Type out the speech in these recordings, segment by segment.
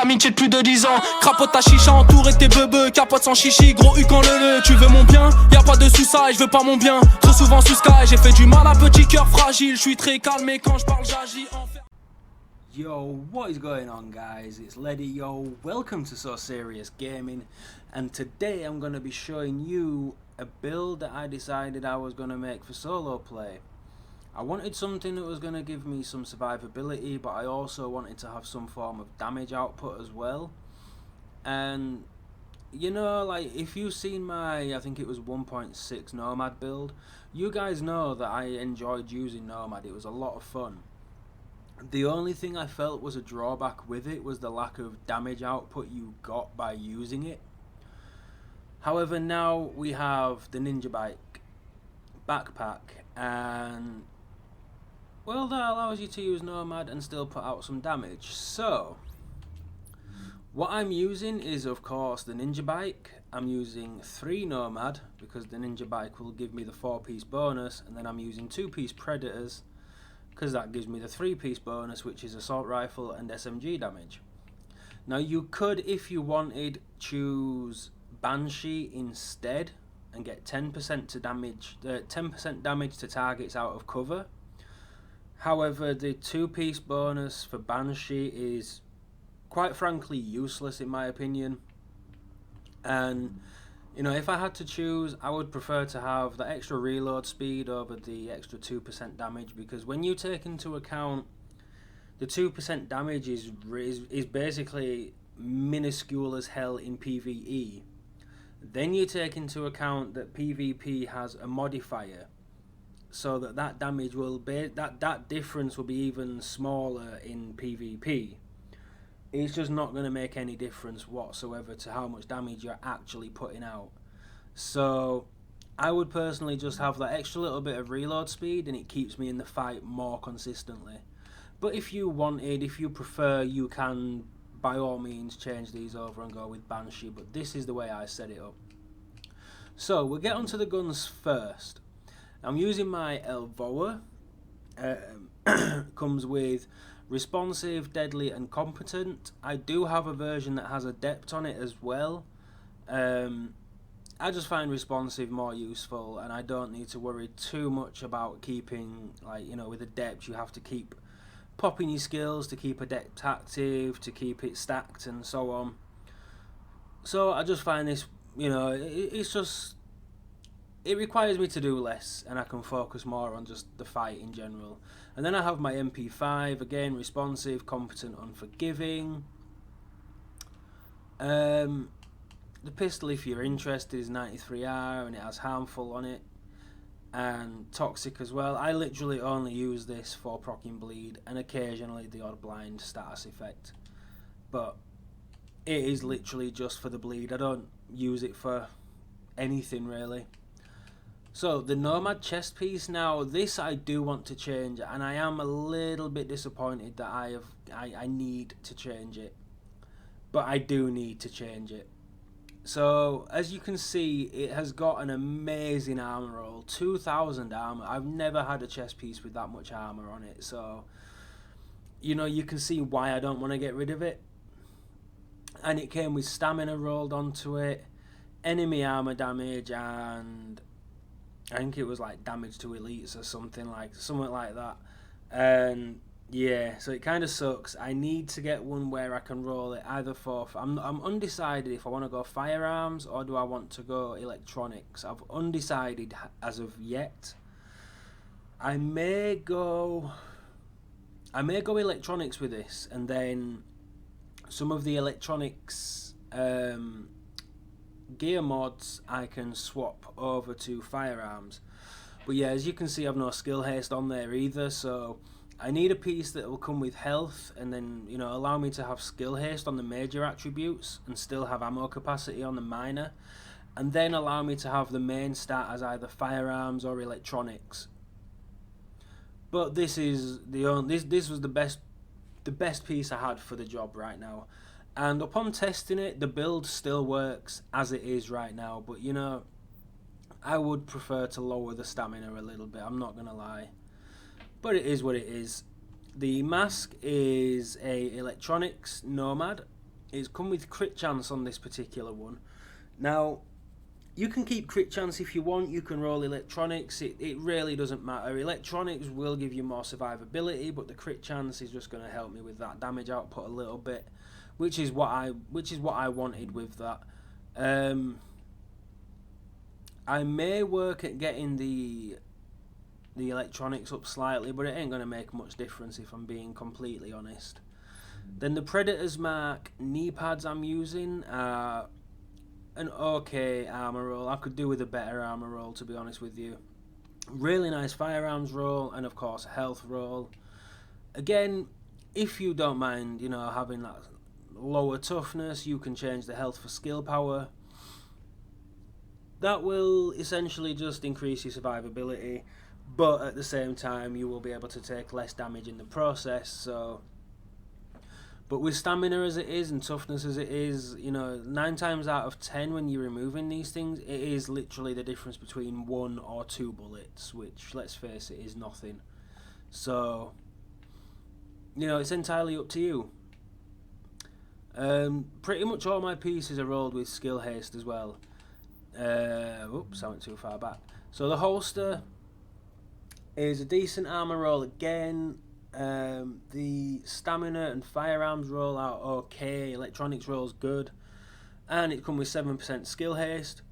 amitié de plus de 10 ans. Crapote ta chicha entouré de tes bebeux. Capote sans chichi, gros U quand le. Tu veux mon bien, y'a pas de sous-ça et je veux pas mon bien. Trop souvent sous sky, j'ai fait du mal à petit cœur fragile. Je suis très calme et quand je parle j'agis en fait. Yo, what is going on, guys? It's Leddy. Yo, welcome to So Serious Gaming, and today I'm going to be showing you a build that I decided I was going to make for solo play. I wanted something that was going to give me some survivability, but I also wanted to have some form of damage output as well. And you know, like, if you've seen my, I think it was 1.6 Nomad build, you guys know that I enjoyed using Nomad. It was a lot of fun. The only thing I felt was a drawback with it was the lack of damage output you got by using it. However, now we have the Ninja Bike backpack, and well, that allows you to use Nomad and still put out some damage. So what I'm using is, of course, the Ninja Bike. I'm using 3 Nomad because the Ninja Bike will give me the 4-piece bonus, and then I'm using 2-piece Predators because that gives me the 3-piece bonus, which is assault rifle and SMG damage. Now you could, if you wanted, choose Banshee instead and get 10% to damage, 10% damage to targets out of cover. However, the 2-piece bonus for Banshee is quite frankly useless in my opinion. And you know, if I had to choose, I would prefer to have the extra reload speed over the extra 2% damage, because when you take into account the 2% damage is basically minuscule as hell in PvE. Then you take into account that PvP has a modifier, so that damage will be that difference will be even smaller in PvP. It's just not going to make any difference whatsoever to how much damage you're actually putting out. So I would personally just have that extra little bit of reload speed, and it keeps me in the fight more consistently. But if you wanted, if you prefer, you can by all means change these over and go with Banshee, but this is the way I set it up. So we'll get onto the guns first. I'm using my Elvoa. Comes with responsive, deadly and competent. I do have a version that has adept on it as well. I just find responsive more useful, and I don't need to worry too much about keeping, like, you know, with adept you have to keep popping your skills to keep adept active, to keep it stacked and so on. So I just find this, you know, it's just, it requires me to do less, and I can focus more on just the fight in general. And then I have my MP5, again, responsive, competent, unforgiving. The pistol, if you're interested, is 93R, and it has harmful on it, and toxic as well. I literally only use this for proccing bleed, and occasionally the odd blind status effect. But it is literally just for the bleed. I don't use it for anything really. So the Nomad chest piece, now this I do want to change, and I am a little bit disappointed that I need to change it, but I do need to change it. So as you can see, it has got an amazing armor roll, 2000 armor. I've never had a chest piece with that much armor on it, so you know, you can see why I don't want to get rid of it. And it came with stamina rolled onto it, enemy armor damage, and I think it was like damage to elites or something like that. And yeah, so it kind of sucks. I need to get one where I can roll it either for, I'm undecided if I want to go firearms or do I want to go electronics. I've undecided as of yet. I may go electronics with this, and then some of the electronics gear mods I can swap over to firearms. But yeah, as you can see, I've no skill haste on there either, so I need a piece that will come with health and then, you know, allow me to have skill haste on the major attributes and still have ammo capacity on the minor, and then allow me to have the main stat as either firearms or electronics. But this is this was the best piece I had for the job right now. And upon testing it, the build still works as it is right now, but you know, I would prefer to lower the stamina a little bit, I'm not gonna lie. But it is what it is. The mask is a electronics Nomad. It's come with crit chance on this particular one. Now, you can keep crit chance if you want. You can roll electronics. It really doesn't matter. Electronics will give you more survivability, but the crit chance is just going to help me with that damage output a little bit, which is what I wanted with that. I may work at getting the electronics up slightly, but it ain't going to make much difference if I'm being completely honest. Then the Predator's Mark knee pads I'm using are an okay armor roll. I could do with a better armor roll, to be honest with you. Really nice firearms roll, and of course a health roll. Again, if you don't mind, having that lower toughness, you can change the health for skill power. That will essentially just increase your survivability, but at the same time you will be able to take less damage in the process. But with stamina as it is and toughness as it is, 9 times out of 10 when you're removing these things, it is literally the difference between 1 or 2 bullets, which, let's face it, is nothing. So, it's entirely up to you. Pretty much all my pieces are rolled with skill haste as well. Oops, I went too far back. So the holster is a decent armor roll again. The stamina and firearms roll are okay. Electronics roll's good, and it comes with 7% skill haste.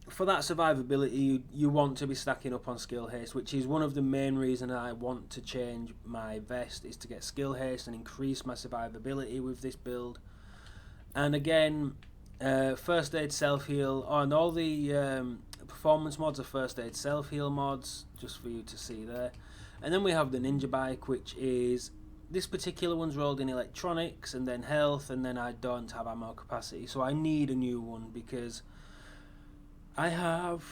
For that survivability, you want to be stacking up on skill haste, which is one of the main reasons I want to change my vest, is to get skill haste and increase my survivability with this build. And again, first aid self heal, and all the performance mods are first aid self heal mods, just for you to see there. And then we have the Ninja Bike, which is, this particular one's rolled in electronics and then health, and then I don't have ammo capacity, so I need a new one because I have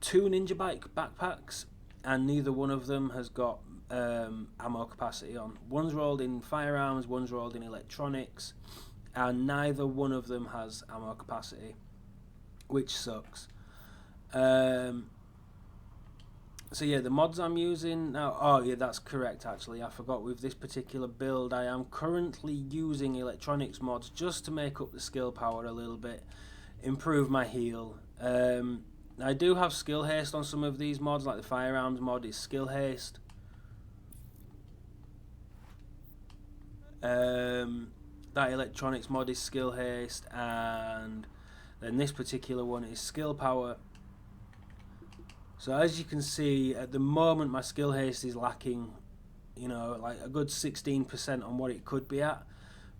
2 Ninja Bike backpacks and neither one of them has got ammo capacity on. One's rolled in firearms, one's rolled in electronics, and neither one of them has ammo capacity, which sucks. So yeah, the mods I'm using now, oh yeah, that's correct actually, I forgot, with this particular build I am currently using electronics mods just to make up the skill power a little bit, improve my heal. I do have skill haste on some of these mods, like the firearms mod is skill haste. That electronics mod is skill haste, and then this particular one is skill power. So as you can see, at the moment my skill haste is lacking, like a good 16% on what it could be at.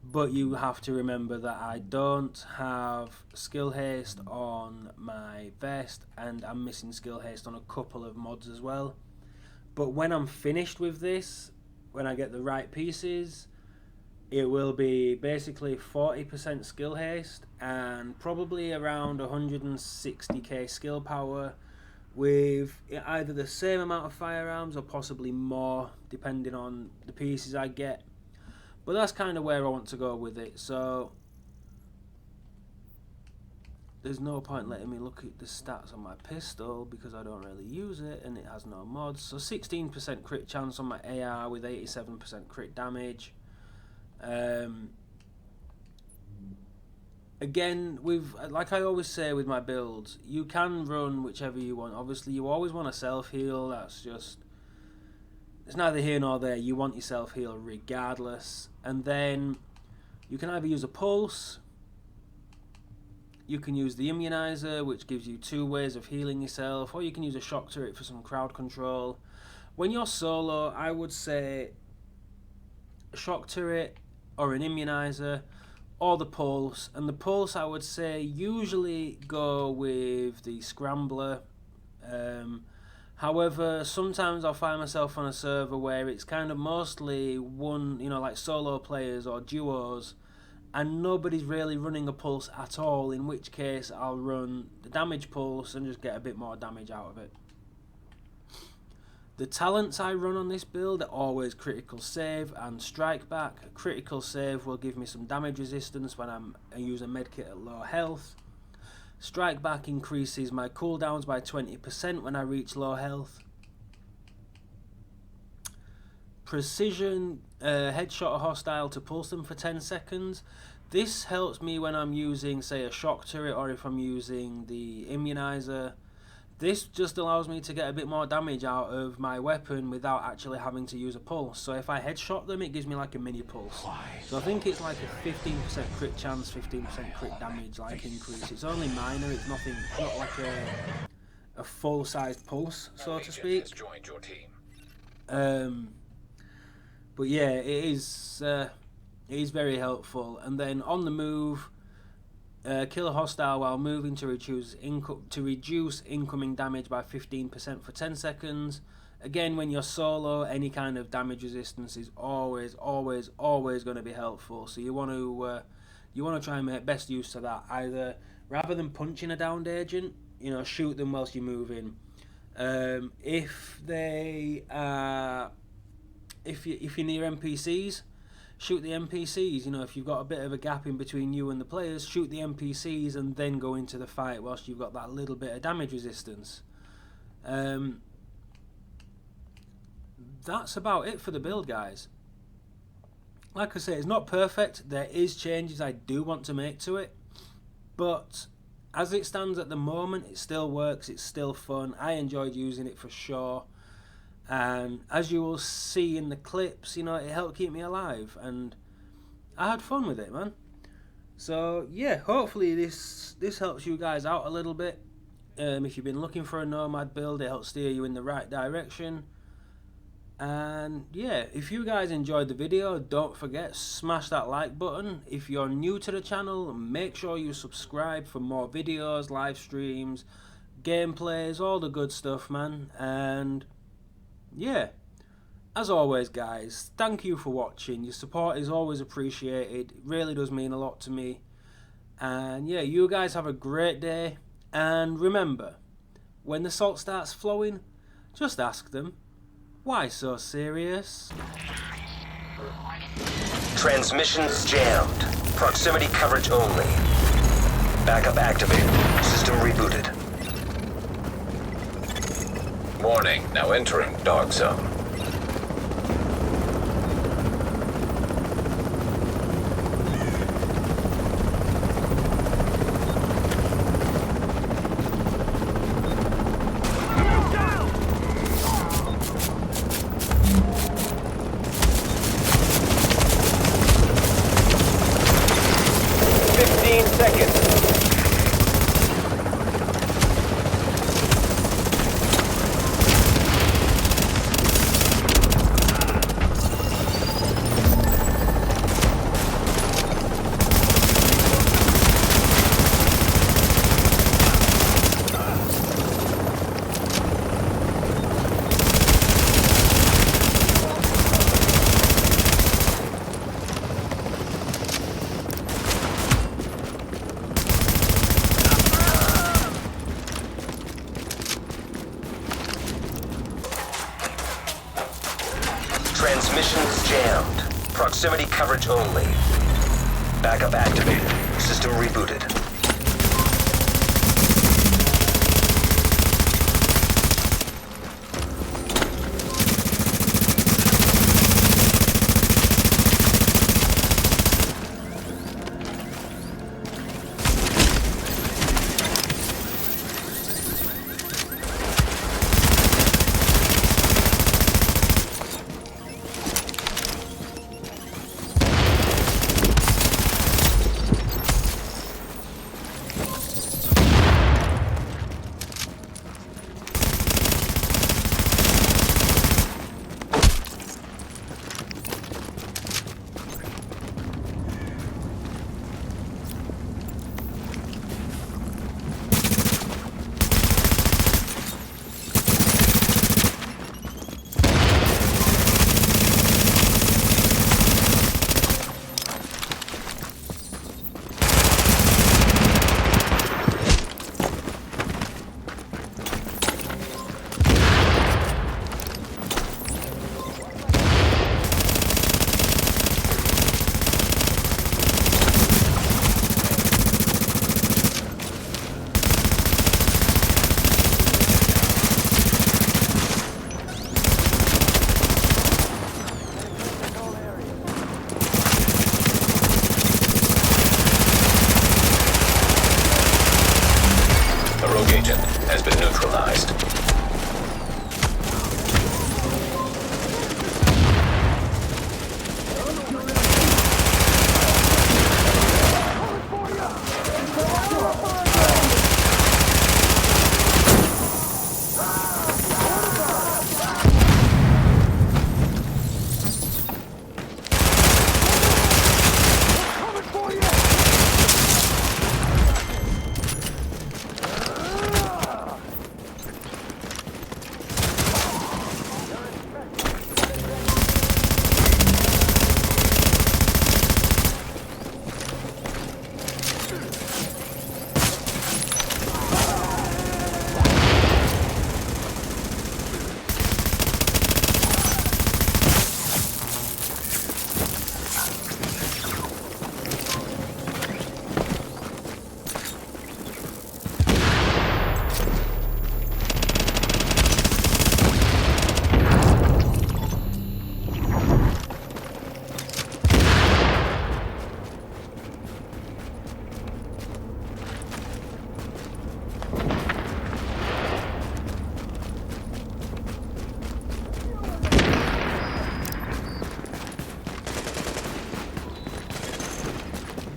But you have to remember that I don't have skill haste on my vest, and I'm missing skill haste on a couple of mods as well. But when I'm finished with this, when I get the right pieces, it will be basically 40% skill haste and probably around 160k skill power, with either the same amount of firearms or possibly more, depending on the pieces I get. But that's kind of where I want to go with it, so there's no point letting me look at the stats on my pistol because I don't really use it and it has no mods. So 16% crit chance on my AR with 87% crit damage. Again, like I always say with my builds, you can run whichever you want. Obviously, you always want to self-heal. That's just, it's neither here nor there. You want your self-heal regardless. And then you can either use a pulse, you can use the immunizer, which gives you 2 ways of healing yourself, or you can use a shock turret for some crowd control. When you're solo, I would say a shock turret or an immunizer, or the pulse. And the pulse, I would say, usually go with the scrambler. However, sometimes I'll find myself on a server where it's kind of mostly one, like solo players or duos, and nobody's really running a pulse at all, in which case I'll run the damage pulse and just get a bit more damage out of it. The talents I run on this build are always critical save and strike back. Critical save will give me some damage resistance when I use a medkit at low health. Strike back increases my cooldowns by 20% when I reach low health. precision headshot a hostile to pulse them for 10 seconds. This helps me when I'm using, say, a shock turret, or if I'm using the immunizer. This just allows me to get a bit more damage out of my weapon without actually having to use a pulse. So if I headshot them, it gives me like a mini pulse. So I think it's like a 15% crit chance, 15% crit damage like increase. It's only minor, it's nothing, it's not like a full-sized pulse, so to speak. But yeah, it is very helpful. And then on the move, kill a hostile while moving to reduce incoming damage by 15% for 10 seconds. Again, when you're solo, any kind of damage resistance is always going to be helpful. So you want to try and make best use of that. Either rather than punching a downed agent, you know, shoot them whilst you're moving. If you're near NPCs, shoot the NPCs. You know, if you've got a bit of a gap in between you and the players, shoot the NPCs and then go into the fight whilst you've got that little bit of damage resistance. That's about it for the build, guys. Like I say, it's not perfect. There is changes I do want to make to it, but as it stands at the moment, it still works. It's still fun. I enjoyed using it for sure. And as you will see in the clips, you know, it helped keep me alive, and I had fun with it, man. So yeah, hopefully this helps you guys out a little bit. If you've been looking for a Nomad build, it helps steer you in the right direction. And yeah, if you guys enjoyed the video, don't forget, smash that like button. If you're new to the channel, make sure you subscribe for more videos, live streams, gameplays, all the good stuff, man. And yeah, as always, guys, thank you for watching. Your support is always appreciated. It really does mean a lot to me. And yeah, you guys have a great day. And remember, when the salt starts flowing, just ask them, why so serious? Transmissions jammed. Proximity coverage only. Backup activated. System rebooted. Warning, now entering dark zone. Transmissions jammed. Proximity coverage only. Backup activated. System rebooted.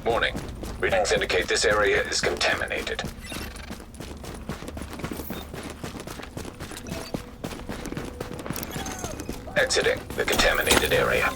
Warning. Readings indicate this area is contaminated. Exiting the contaminated area.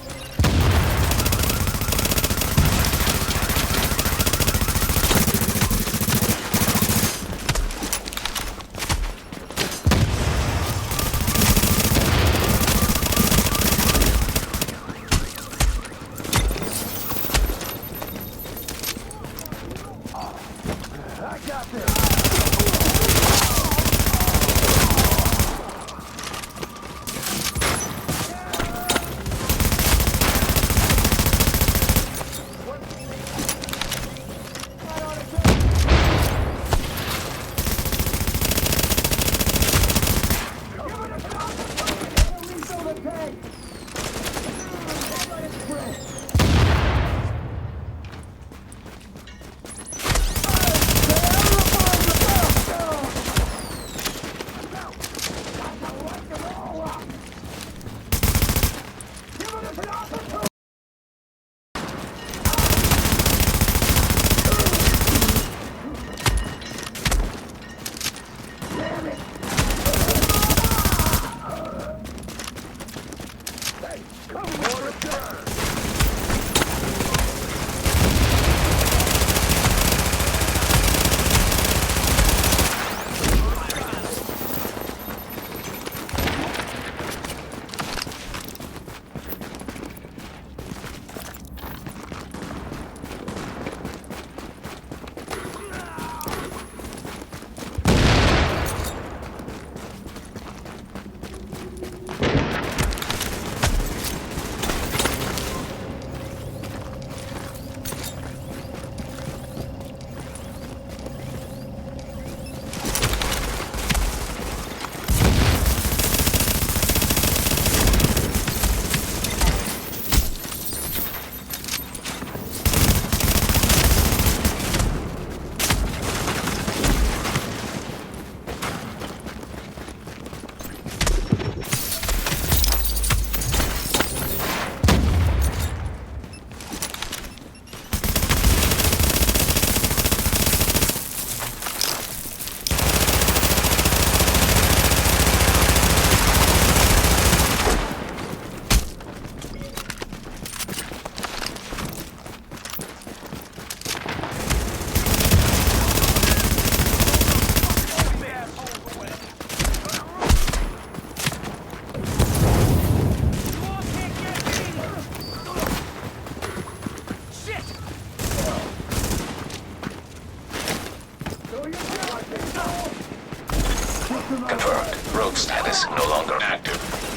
Confirmed. Rogue status no longer active.